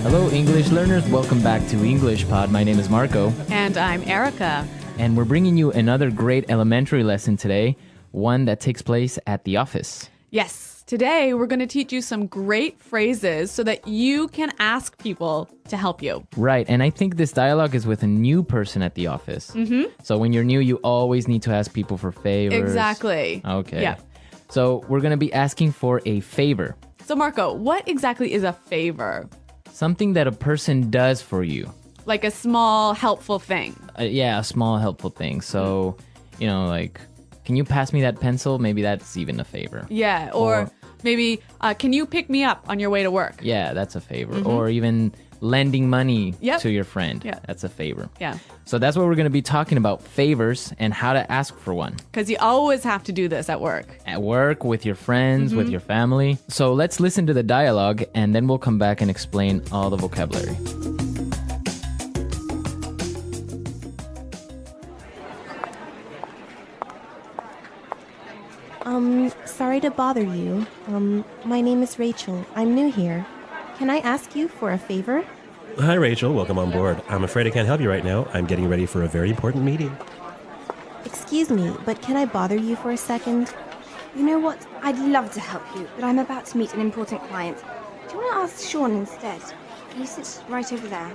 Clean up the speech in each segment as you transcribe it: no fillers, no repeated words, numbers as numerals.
Hello, English learners. Welcome back to English Pod. My name is Marco. And I'm Erica. And we're bringing you another great elementary lesson today, one that takes place at the office. Yes, today we're going to teach you some great phrases so that you can ask people to help you. Right, and I think this dialogue is with a new person at the office. Mm-hmm. So when you're new, you always need to ask people for favors. Exactly. Okay. Yeah. So we're going to be asking for a favor. So Marco, what exactly is a favor? Something that a person does for you. Like a small, helpful thing. Yeah, a small helpful thing. So, like, can you pass me that pencil? Maybe that's even a favor. Yeah, or maybe, can you pick me up on your way to work? Yeah, that's a favor. Mm-hmm. Or even lending money to your friend. Yeah. That's a favor. Yeah. So that's what we're going to be talking about, favors and how to ask for one. Because you always have to do this at work. At work, with your friends, with your family. So let's listen to the dialogue and then we'll come back and explain all the vocabulary. Sorry to bother you. My name is Rachel. I'm new here. Can I ask you for a favor? Hi, Rachel. Welcome on board. I'm afraid I can't help you right now. I'm getting ready for a very important meeting. Excuse me, but can I bother you for a second? You know what? I'd love to help you, but I'm about to meet an important client. Do you want to ask Sean instead? He sits right over there.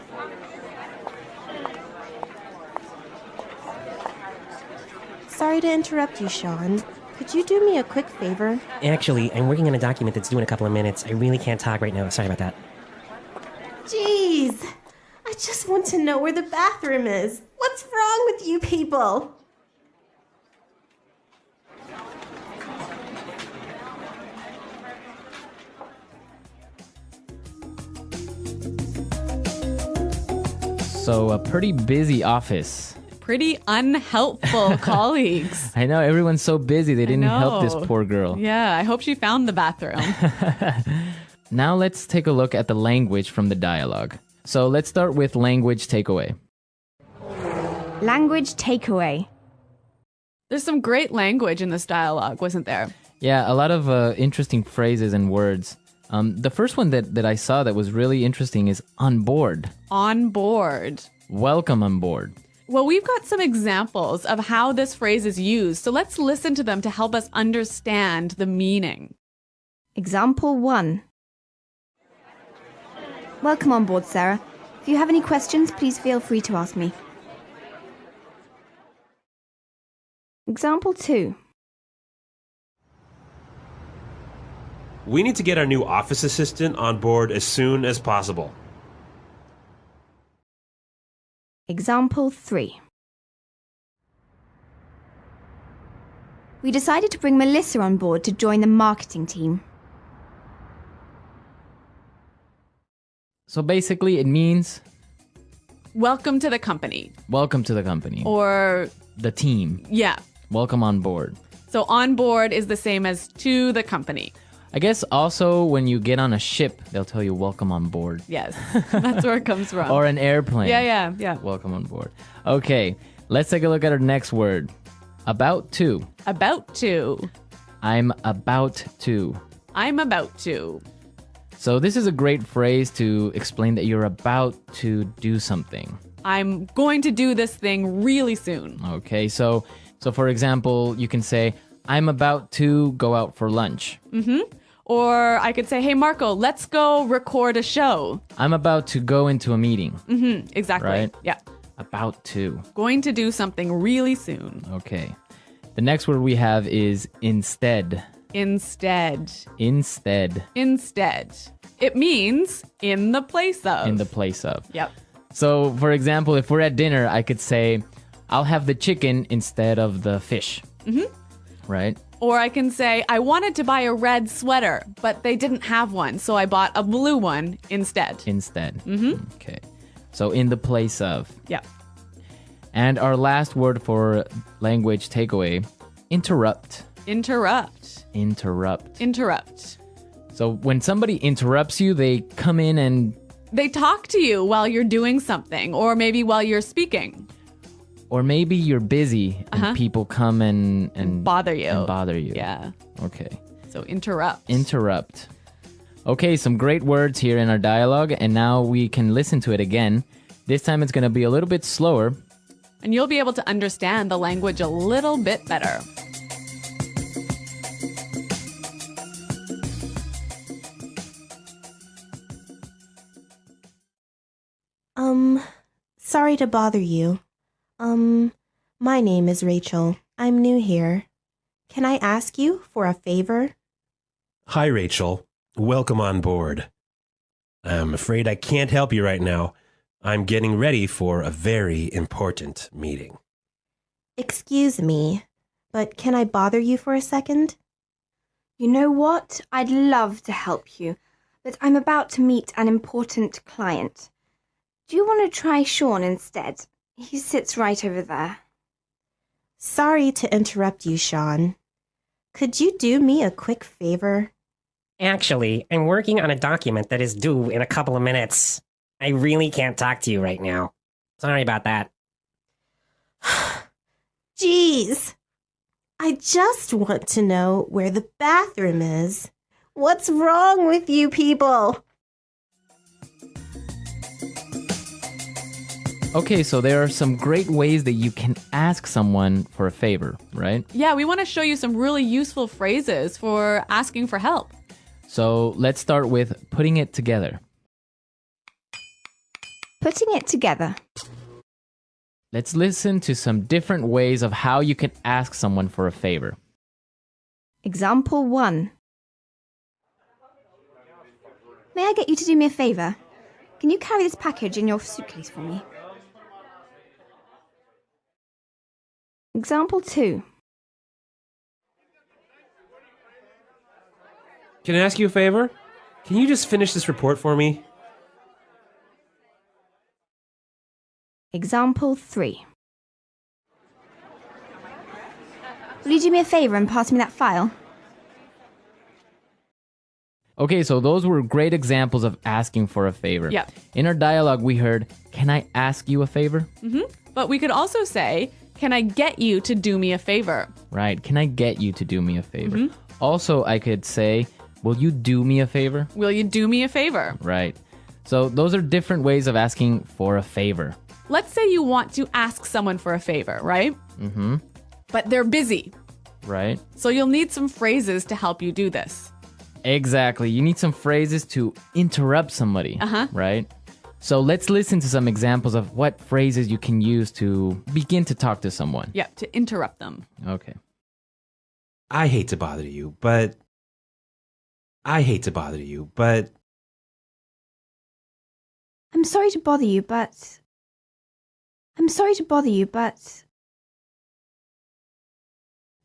Sorry to interrupt you, Sean. Could you do me a quick favor? Actually, I'm working on a document that's due in a couple of minutes. I really can't talk right now. Sorry about that. Jeez! I just want to know where the bathroom is. What's wrong with you people? So a pretty busy office. Pretty unhelpful colleagues. I know, everyone's so busy they didn't help this poor girl. Yeah, I hope she found the bathroom. Now let's take a look at the language from the dialogue. So let's start with language takeaway. Language takeaway. There's some great language in this dialogue, wasn't there? Yeah, a lot of interesting phrases and words. The first one that I saw that was really interesting is on board. On board. Welcome on board. Well, we've got some examples of how this phrase is used, so let's listen to them to help us understand the meaning. Example 1. Welcome on board, Sarah. If you have any questions, please feel free to ask me. Example 2. We need to get our new office assistant on board as soon as possible. Example 3. We decided to bring Melissa on board to join the marketing team. So basically it means Welcome to the company. welcome to the company. Or, The team. yeah. Welcome on board. So on board is the same as to the company. I guess also when you get on a ship, they'll tell you welcome on board. Yes, that's where it comes from. Or an airplane. Yeah. Welcome on board. Okay, let's take a look at our next word. About to. About to. I'm about to. I'm about to. So this is a great phrase to explain that you're about to do something. I'm going to do this thing really soon. Okay, so for example, you can say, I'm about to go out for lunch. Or I could say, hey, Marco, let's go record a show. I'm about to go into a meeting. Exactly. Right? Yeah. About to. Going to do something really soon. Okay. The next word we have is instead. Instead. Instead. Instead. It means in the place of. In the place of. Yep. So, for example, if we're at dinner, I could say, I'll have the chicken instead of the fish. Right? Or I can say, I wanted to buy a red sweater, but they didn't have one, so I bought a blue one instead. Instead. Okay. So, in the place of. Yeah. And our last word for language takeaway, interrupt. Interrupt. Interrupt. Interrupt. So, when somebody interrupts you, they come in and They talk to you while you're doing something, or maybe while you're speaking. Or maybe you're busy and people come and Bother you. And bother you. Yeah. Okay. So interrupt. Interrupt. Okay, some great words here in our dialogue, and now we can listen to it again. This time it's going to be a little bit slower. And you'll be able to understand the language a little bit better. Sorry to bother you. My name is Rachel. I'm new here. Can I ask you for a favor? Hi, Rachel. Welcome on board. I'm afraid I can't help you right now. I'm getting ready for a very important meeting. Excuse me, but can I bother you for a second? You know what? I'd love to help you, but I'm about to meet an important client. Do you want to try Sean instead? He sits right over there. Sorry to interrupt you, Sean. Could you do me a quick favor? Actually, I'm working on a document that is due in a couple of minutes. I really can't talk to you right now. Sorry about that. Jeez. I just want to know where the bathroom is. What's wrong with you people? Okay, so there are some great ways that you can ask someone for a favor, right? Yeah, we want to show you some really useful phrases for asking for help. So let's start with putting it together. Putting it together. Let's listen to some different ways of how you can ask someone for a favor. Example 1. May I get you to do me a favor? Can you carry this package in your suitcase for me? Example 2. Can I ask you a favor? Can you just finish this report for me? Example 3. Will you do me a favor and pass me that file? Okay, so those were great examples of asking for a favor. Yeah. In our dialogue, we heard, "Can I ask you a favor?" But we could also say, can I get you to do me a favor? Right. Can I get you to do me a favor? Also, I could say, "Will you do me a favor?" Will you do me a favor? Right. So those are different ways of asking for a favor. Let's say you want to ask someone for a favor, right? Mm-hmm. But they're busy. Right. So you'll need some phrases to help you do this. Exactly. You need some phrases to interrupt somebody. Right? So let's listen to some examples of what phrases you can use to begin to talk to someone. Yeah, to interrupt them. Okay. I hate to bother you, but... I'm sorry to bother you, but...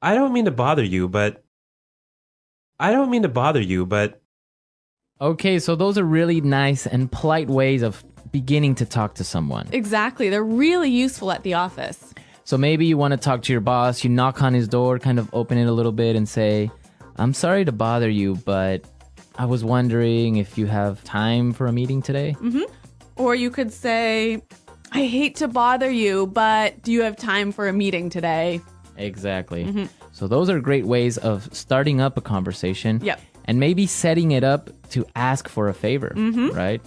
I don't mean to bother you, but... Okay, so those are really nice and polite ways of beginning to talk to someone. Exactly. They're really useful at the office. So maybe you want to talk to your boss, you knock on his door, kind of open it a little bit and say, "I'm sorry to bother you, but I was wondering if you have time for a meeting today?" Or you could say, "I hate to bother you, but do you have time for a meeting today?" Exactly. So those are great ways of starting up a conversation. Yep. And maybe setting it up to ask for a favor, right?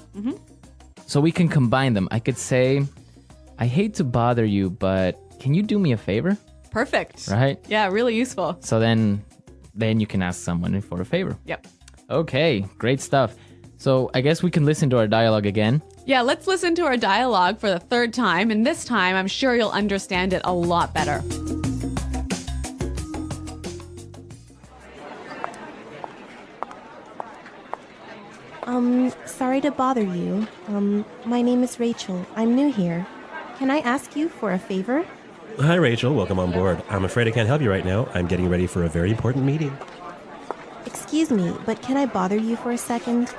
So we can combine them. I could say, "I hate to bother you, but can you do me a favor?" Perfect. Right? Yeah, really useful. So then you can ask someone for a favor. Yep. Okay, great stuff. So I guess we can listen to our dialogue again. Yeah, let's listen to our dialogue for the third time. And this time, I'm sure you'll understand it a lot better. Sorry to bother you. My name is Rachel. I'm new here. Can I ask you for a favor? Hi, Rachel. Welcome on board. I'm afraid I can't help you right now. I'm getting ready for a very important meeting. Excuse me, but can I bother you for a second?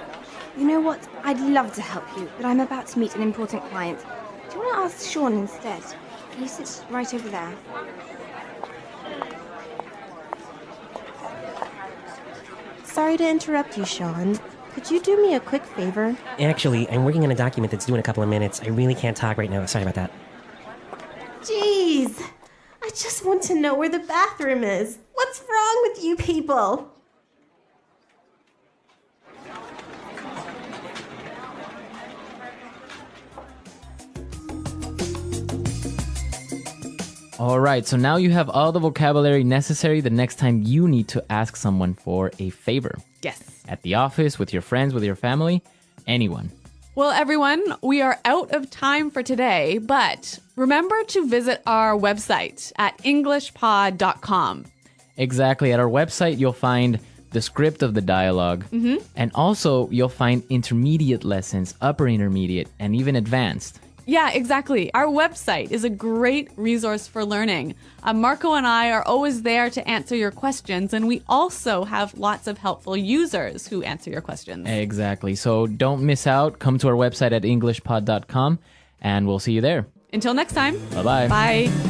You know what? I'd love to help you, but I'm about to meet an important client. Do you want to ask Sean instead? He sits right over there. Sorry to interrupt you, Sean. Could you do me a quick favor? Actually, I'm working on a document that's due in a couple of minutes. I really can't talk right now. Sorry about that. Jeez. I just want to know where the bathroom is. What's wrong with you people? All right, so now you have all the vocabulary necessary the next time you need to ask someone for a favor. Yes. At the office, with your friends, with your family, anyone. Well, everyone, we are out of time for today, but remember to visit our website at englishpod.com. Exactly. At our website, you'll find the script of the dialogue. And also, you'll find intermediate lessons, upper intermediate, and even advanced. Yeah, exactly. Our website is a great resource for learning. Marco and I are always there to answer your questions, and we also have lots of helpful users who answer your questions. Exactly. So don't miss out. Come to our website at englishpod.com, and we'll see you there. Until next time. Bye-bye. Bye.